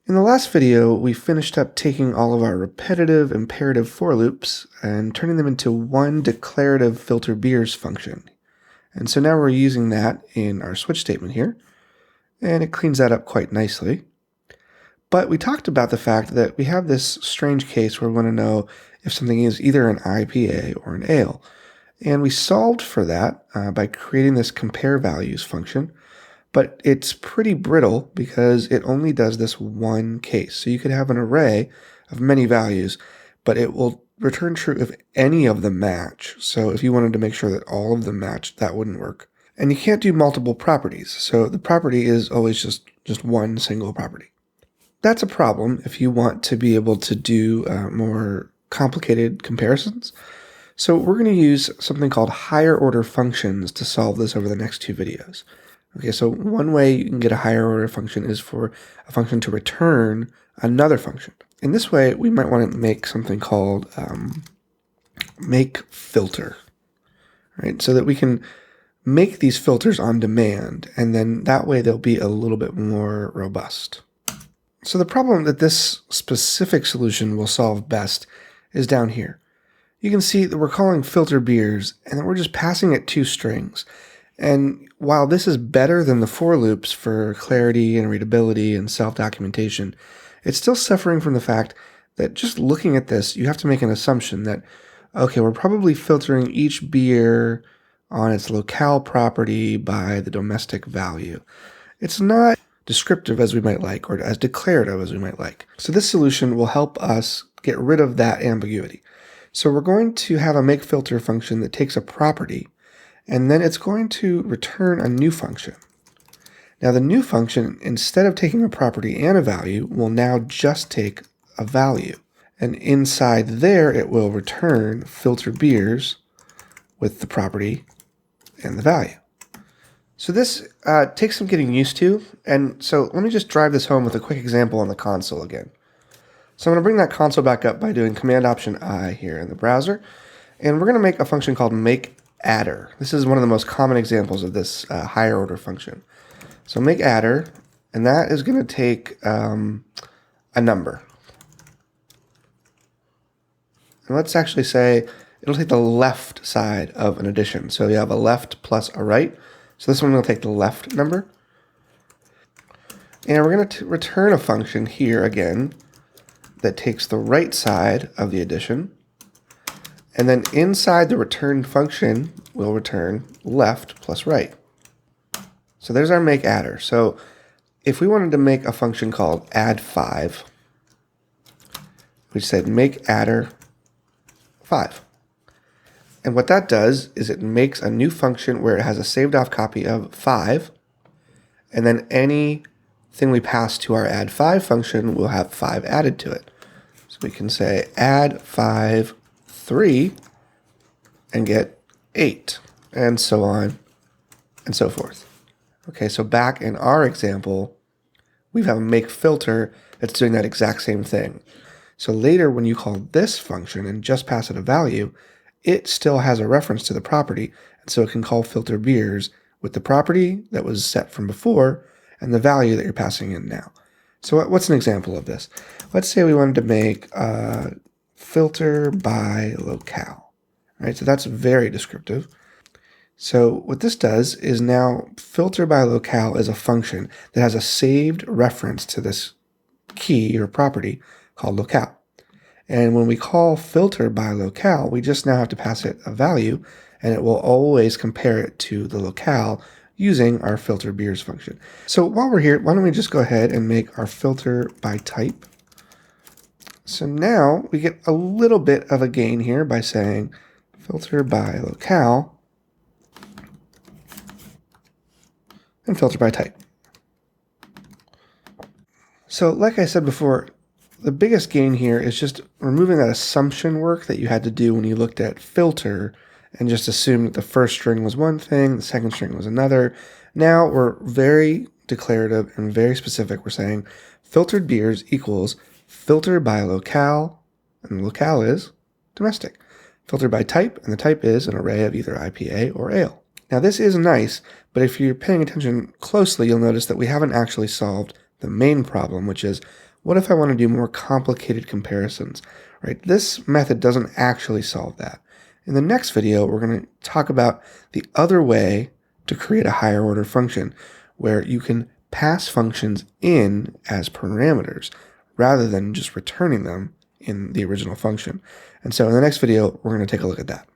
In the last video, we finished up taking all of our repetitive imperative for loops and turning them into one declarative filter beers function. And so now we're using that in our switch statement here, and it cleans that up quite nicely. But we talked about the fact that we have this strange case where we want to know if something is either an IPA or an ale. And we solved for that by creating this compare values function. But it's pretty brittle because it only does this one case. So you could have an array of many values, but it will return true if any of them match. So if you wanted to make sure that all of them match, that wouldn't work. And you can't do multiple properties. So the property is always just one single property. That's a problem if you want to be able to do more complicated comparisons. So we're going to use something called higher order functions to solve this over the next two videos. Okay, so one way you can get a higher order function is for a function to return another function. In this way, we might want to make something called make filter, right? So that we can make these filters on demand, and then that way they'll be a little bit more robust. So the problem that this specific solution will solve best is down here. You can see that we're calling filter beers, and then we're just passing it two strings. And while this is better than the for loops for clarity and readability and self-documentation, it's still suffering from the fact that just looking at this, you have to make an assumption that, okay, we're probably filtering each beer on its locale property by the domestic value. It's not descriptive as we might like, or as declarative as we might like. So this solution will help us get rid of that ambiguity. So we're going to have a make filter function that takes a property, and then it's going to return a new function. Now the new function, instead of taking a property and a value, will now just take a value. And inside there, it will return filter beers with the property and the value. So this takes some getting used to. And so let me just drive this home with a quick example on the console again. So I'm going to bring that console back up by doing Command-Option-I here in the browser. And we're going to make a function called makeAdder. This is one of the most common examples of this higher order function. So makeAdder, and that is going to take a number. And let's actually say it'll take the left side of an addition. So you have a left plus a right. So this one will take the left number. And we're going to return a function here again that takes the right side of the addition. And then inside the return function, we'll return left plus right. So there's our makeAdder. So if we wanted to make a function called add5, we said makeAdder 5. And what that does is it makes a new function where it has a saved off copy of 5, and then anything we pass to our add5 function will have 5 added to it. So we can say add5 3 and get 8, and so on and so forth. Okay, so back in our example, we have a make filter that's doing that exact same thing. So later when you call this function and just pass it a value, it still has a reference to the property, and so it can call filter beers with the property that was set from before and the value that you're passing in now. So what's an example of this? Let's say we wanted to make a filter by locale, right? So that's very descriptive. So what this does is now filter by locale is a function that has a saved reference to this key or property called locale. And when we call filter by locale, we just now have to pass it a value, and it will always compare it to the locale using our filter beers function. So while we're here, why don't we just go ahead and make our filter by type. So now we get a little bit of a gain here by saying filter by locale and filter by type. So like I said before, the biggest gain here is just removing that assumption work that you had to do when you looked at filter and just assumed that the first string was one thing, the second string was another. Now we're very declarative and very specific. We're saying filtered beers equals filter by locale, and the locale is domestic. Filter by type, and the type is an array of either IPA or ale. Now this is nice, but if you're paying attention closely, you'll notice that we haven't actually solved the main problem, which is What if I want to do more complicated comparisons, right? This method doesn't actually solve that. In the next video, we're going to talk about the other way to create a higher order function, where you can pass functions in as parameters rather than just returning them in the original function. And so in the next video, we're going to take a look at that.